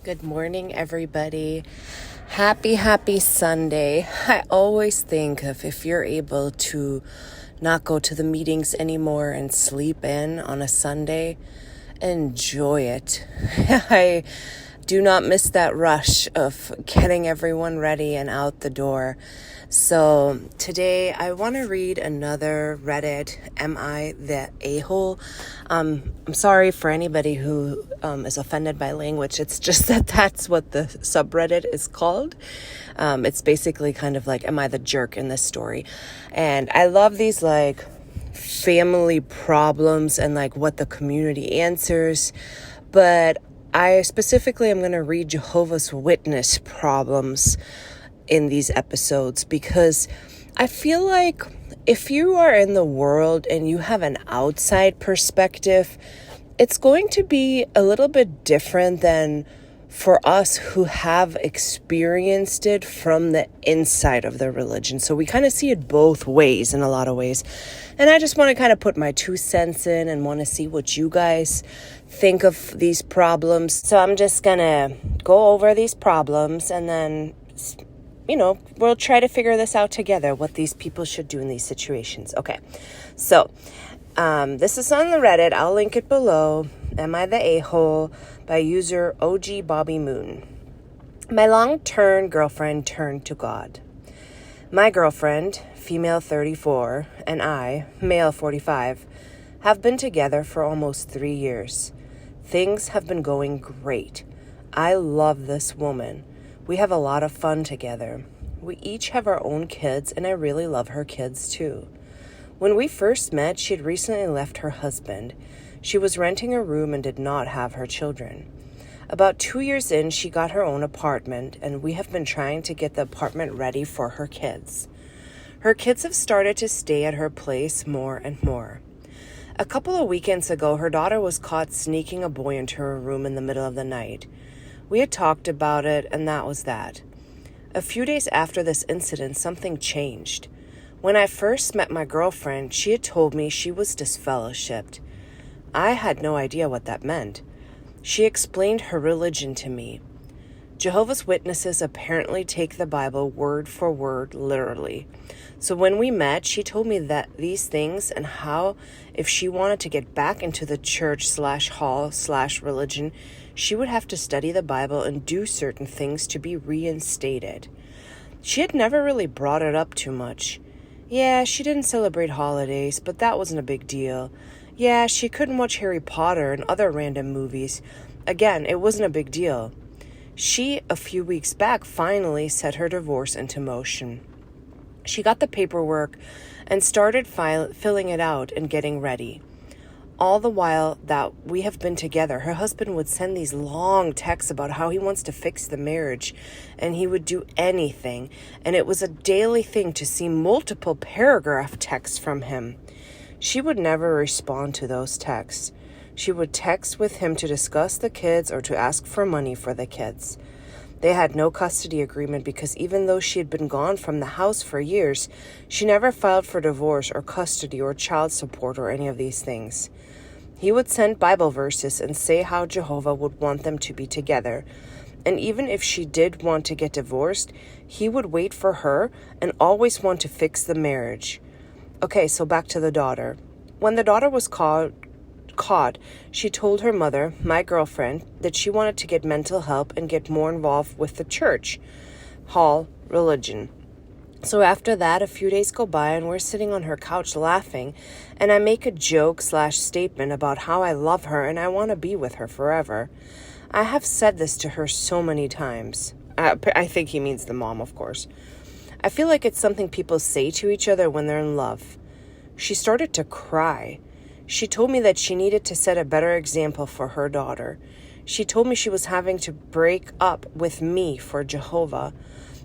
Good morning, everybody. Happy Sunday. I always think of if you're able to not go to the meetings anymore and sleep in on a Sunday, enjoy it. I do not miss that rush of getting everyone ready and out the door. So today I want to read another Reddit, Am I the A-hole? I'm sorry for anybody who is offended by language. It's just that that's what the subreddit is called. It's basically kind of like, am I the jerk in this story? And I love these like family problems and like what the community answers. But I specifically am going to read Jehovah's Witness problems in these episodes because I feel like if you are in the world and you have an outside perspective, it's going to be a little bit different than for us who have experienced it from the inside of the religion. So we kind of see it both ways in a lot of ways. And I just want to kind of put my 2 cents in and want to see what you guys think of these problems. So I'm just going to go over these problems and then, we'll try to figure this out together, what these people should do in these situations. Okay, so this is on the Reddit. I'll link it below. Am I the A-hole? By user OG Bobby Moon. My long-term girlfriend turned to God. My girlfriend, female 34, and I, male 45, have been together for almost 3 years. Things have been going great. I love this woman. We have a lot of fun together. We each have our own kids, and I really love her kids too. When we first met, she had recently left her husband. She was renting a room and did not have her children. About 2 years in, she got her own apartment, and we have been trying to get the apartment ready for her kids. Her kids have started to stay at her place more and more. A couple of weekends ago, her daughter was caught sneaking a boy into her room in the middle of the night. We had talked about it, and that was that. A few days after this incident, something changed. When I first met my girlfriend, she had told me she was disfellowshipped. I had no idea what that meant. She explained her religion to me. Jehovah's Witnesses apparently take the Bible word for word literally. So when we met, she told me that these things and how if she wanted to get back into the church/hall/religion, she would have to study the Bible and do certain things to be reinstated. She had never really brought it up too much. Yeah, she didn't celebrate holidays, but that wasn't a big deal. Yeah, she couldn't watch Harry Potter and other random movies. Again, it wasn't a big deal. She, a few weeks back, finally set her divorce into motion. She got the paperwork and started filling it out and getting ready. All the while that we have been together, her husband would send these long texts about how he wants to fix the marriage, and he would do anything. And it was a daily thing to see multiple paragraph texts from him. She would never respond to those texts. She would text with him to discuss the kids or to ask for money for the kids. They had no custody agreement because even though she had been gone from the house for years, she never filed for divorce or custody or child support or any of these things. He would send Bible verses and say how Jehovah would want them to be together. And even if she did want to get divorced, he would wait for her and always want to fix the marriage. Okay, so back to the daughter. When the daughter was caught, she told her mother, my girlfriend, that she wanted to get mental help and get more involved with the church, hall, religion. So after that, a few days go by and we're sitting on her couch laughing, and I make a joke/statement about how I love her and I want to be with her forever. I have said this to her so many times. I think he means the mom, of course. I feel like it's something people say to each other when they're in love. She started to cry. She told me that she needed to set a better example for her daughter. She told me she was having to break up with me for Jehovah.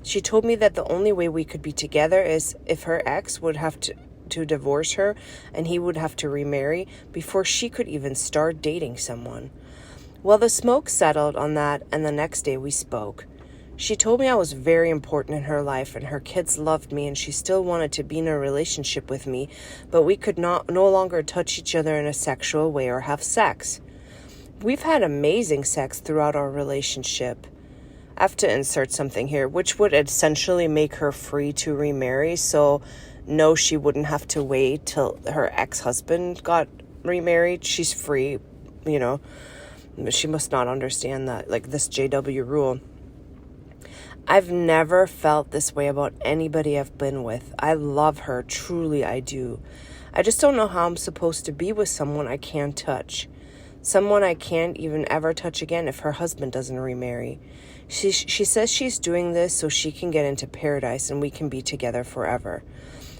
She told me that the only way we could be together is if her ex would have to divorce her and he would have to remarry before she could even start dating someone. Well, the smoke settled on that, and the next day we spoke. She told me I was very important in her life and her kids loved me and she still wanted to be in a relationship with me, but we could no longer touch each other in a sexual way or have sex. we've had amazing sex throughout our relationship. I have to insert something here, which would essentially make her free to remarry. So no, she wouldn't have to wait till her ex-husband got remarried. She's free, you know. She must not understand that, like this JW rule. I've never felt this way about anybody I've been with. I love her. Truly, I do. I just don't know how I'm supposed to be with someone I can't touch. Someone I can't even ever touch again if her husband doesn't remarry. She says she's doing this so she can get into paradise and we can be together forever.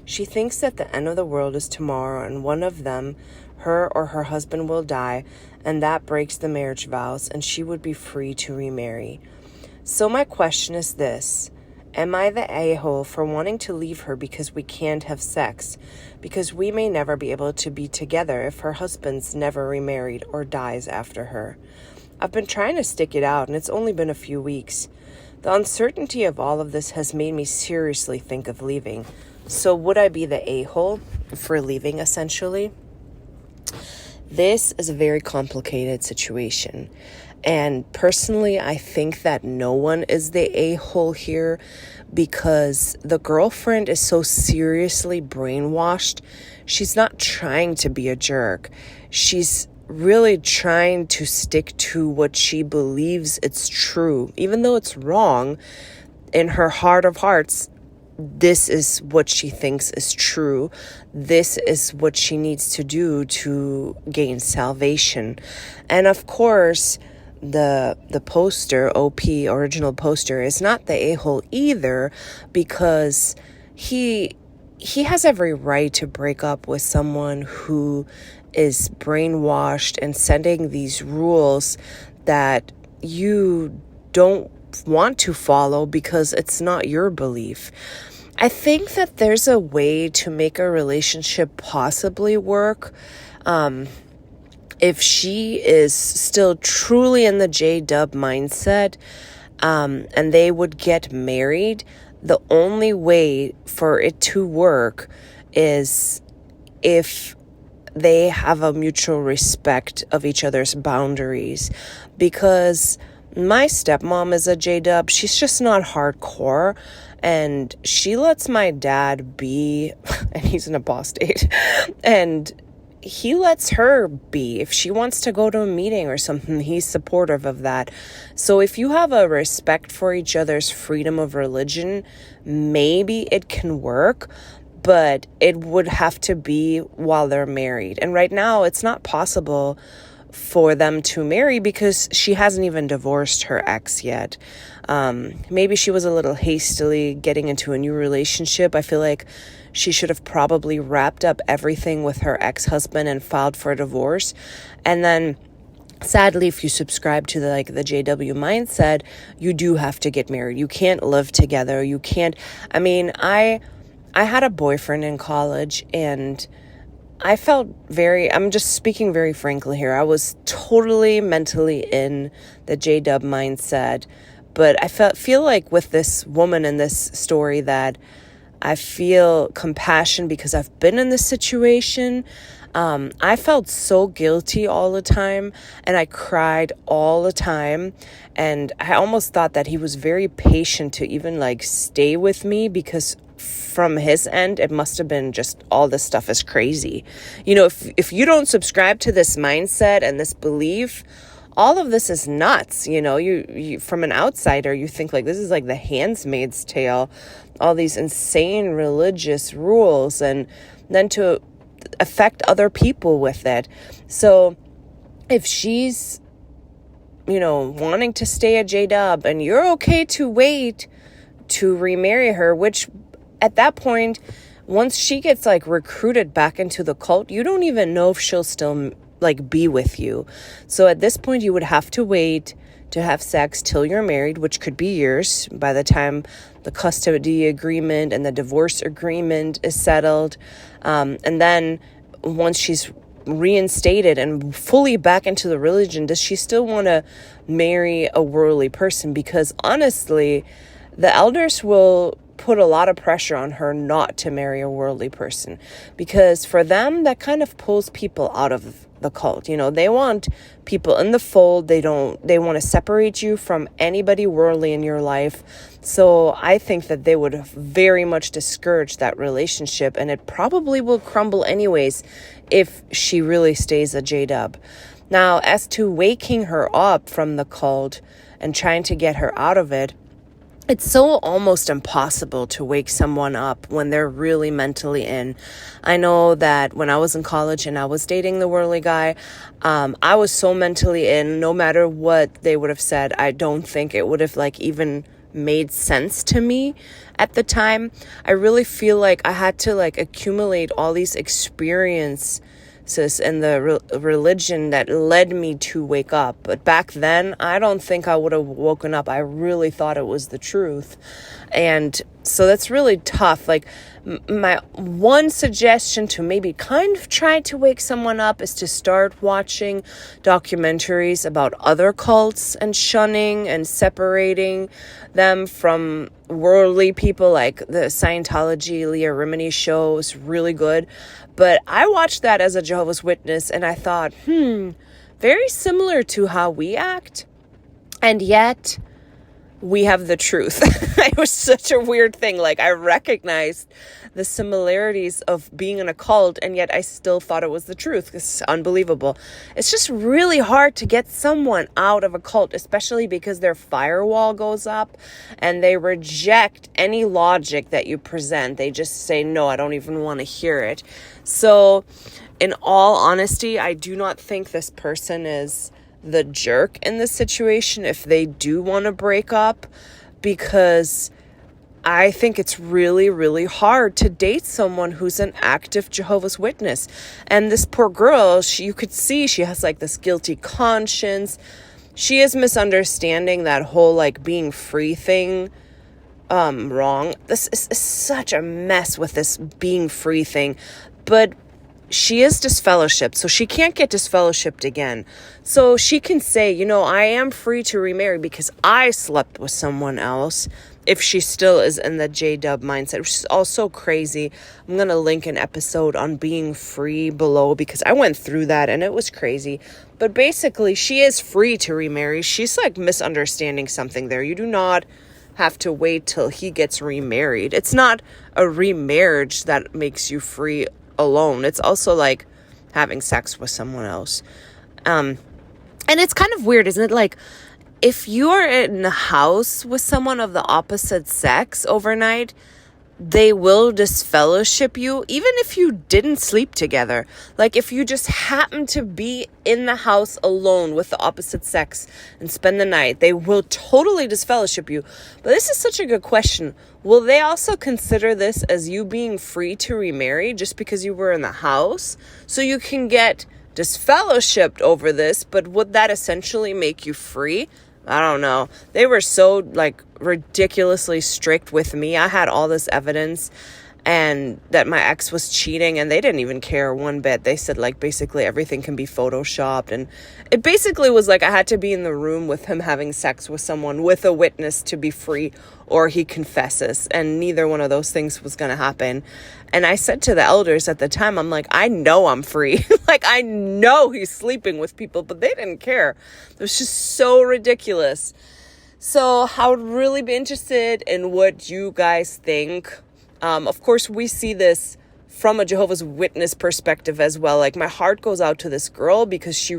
She thinks that the end of the world is tomorrow and one of them, her or her husband, will die, and that breaks the marriage vows and she would be free to remarry. So my question is this: am I the a-hole for wanting to leave her because we can't have sex? Because we may never be able to be together if her husband's never remarried or dies after her. I've been trying to stick it out and it's only been a few weeks. The uncertainty of all of this has made me seriously think of leaving. So would I be the a-hole for leaving, essentially? This is a very complicated situation. And personally, I think that no one is the a-hole here because the girlfriend is so seriously brainwashed. She's not trying to be a jerk. She's really trying to stick to what she believes it's true. Even though it's wrong, in her heart of hearts, this is what she thinks is true. This is what she needs to do to gain salvation. And of course, the poster, OP, original poster, is not the a-hole either, because he has every right to break up with someone who is brainwashed and setting these rules that you don't want to follow because it's not your belief. I think that there's a way to make a relationship possibly work. If she is still truly in the J-dub mindset, and they would get married, the only way for it to work is if they have a mutual respect of each other's boundaries. Because my stepmom is a J-dub. She's just not hardcore. And she lets my dad be, and he's in a boss state, and he lets her be. If she wants to go to a meeting or something, he's supportive of that. So if you have a respect for each other's freedom of religion, maybe it can work, but it would have to be while they're married. And right now, it's not possible for them to marry because she hasn't even divorced her ex yet. Maybe she was a little hastily getting into a new relationship. I feel like she should have probably wrapped up everything with her ex-husband and filed for a divorce. And then sadly, if you subscribe to the JW mindset, you do have to get married. You can't live together. You can't. I mean, I had a boyfriend in college, and I felt I'm just speaking very frankly here. I was totally mentally in the J-dub mindset, but I feel like with this woman in this story that I feel compassion because I've been in this situation. I felt so guilty all the time, and I cried all the time, and I almost thought that he was very patient to even stay with me, because from his end, it must have been just all this stuff is crazy. You know, if you don't subscribe to this mindset and this belief, all of this is nuts. You know, you from an outsider, you think this is the Handmaid's Tale, all these insane religious rules, and then to affect other people with it. So if she's, wanting to stay at J-dub and you're okay to wait to remarry her, which at that point, once she gets recruited back into the cult, you don't even know if she'll still be with you. So at this point, you would have to wait to have sex till you're married, which could be years by the time the custody agreement and the divorce agreement is settled. And then once she's reinstated and fully back into the religion, does she still want to marry a worldly person? Because honestly, the elders will put a lot of pressure on her not to marry a worldly person, because for them, that kind of pulls people out of the cult. You know, they want people in the fold. They want to separate you from anybody worldly in your life. So I think that they would very much discourage that relationship, and it probably will crumble anyways if she really stays a JW. Now, as to waking her up from the cult and trying to get her out of it, it's so almost impossible to wake someone up when they're really mentally in. I know that when I was in college and I was dating the worldly guy, I was so mentally in, no matter what they would have said, I don't think it would have even made sense to me at the time. I really feel like I had to accumulate all these experiences in the religion that led me to wake up. But back then, I don't think I would have woken up. I really thought it was the truth. And so that's really tough. My one suggestion to maybe kind of try to wake someone up is to start watching documentaries about other cults and shunning and separating them from worldly people. Like the Scientology Leah Remini show is really good. But I watched that as a Jehovah's Witness and I thought, very similar to how we act. And yet we have the truth. It was such a weird thing. I recognized the similarities of being in a cult, and yet I still thought it was the truth. It's unbelievable. It's just really hard to get someone out of a cult, especially because their firewall goes up and they reject any logic that you present. They just say, no, I don't even want to hear it. So in all honesty, I do not think this person is the jerk in this situation if they do want to break up, because I think it's really, really hard to date someone who's an active Jehovah's Witness. And this poor girl, you could see she has this guilty conscience. She is misunderstanding that whole being free thing wrong. This is such a mess with this being free thing. But she is disfellowshipped, so she can't get disfellowshipped again. So she can say, I am free to remarry because I slept with someone else, if she still is in the JW mindset, which is also crazy. I'm going to link an episode on being free below because I went through that and it was crazy. But basically, she is free to remarry. She's misunderstanding something there. You do not have to wait till he gets remarried. It's not a remarriage that makes you free alone. It's also having sex with someone else. And it's kind of weird, isn't it? If you are in the house with someone of the opposite sex overnight, they will disfellowship you, even if you didn't sleep together. If you just happen to be in the house alone with the opposite sex and spend the night, they will totally disfellowship you. But this is such a good question. Will they also consider this as you being free to remarry just because you were in the house? So you can get disfellowshipped over this, but would that essentially make you free? I don't know. They were so ridiculously strict with me. I had all this evidence and that my ex was cheating, and they didn't even care one bit. They said basically everything can be photoshopped, and it basically was I had to be in the room with him having sex with someone with a witness to be free, or he confesses, and neither one of those things was going to happen. And I said to the elders at the time, I'm I know I'm free. I know he's sleeping with people, but they didn't care. It was just so ridiculous. So I would really be interested in what you guys think. Of course, we see this from a Jehovah's Witness perspective as well. My heart goes out to this girl because she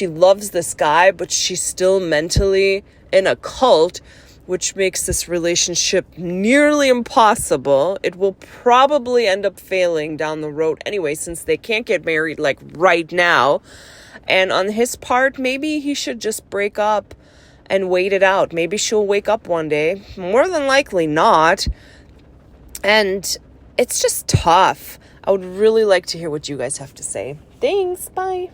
loves this guy, but she's still mentally in a cult, which makes this relationship nearly impossible. It will probably end up failing down the road anyway, since they can't get married right now. And on his part, maybe he should just break up and wait it out. Maybe she'll wake up one day. More than likely not. And it's just tough. I would really like to hear what you guys have to say. Thanks. Bye.